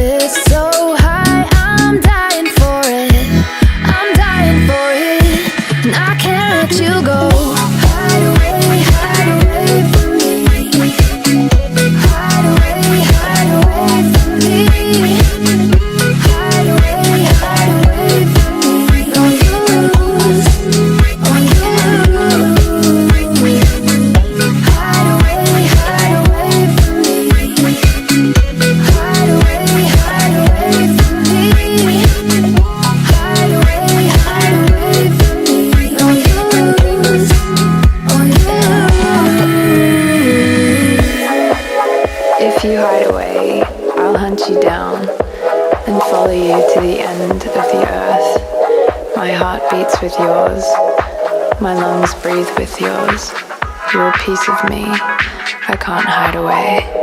It's so high, I'm dying for it. I'm dying for it, and I can't let you go. Hide away from me. Hide away from me. Hide away from me. On you, on you. Hide away from me. Hide away from me. Hide away from me. On you, on you. If you hide away, I'll hunt you down and follow you to the end of the earth. My heart beats with yours, my lungs breathe with yours. You're a piece of me, I can't hide away.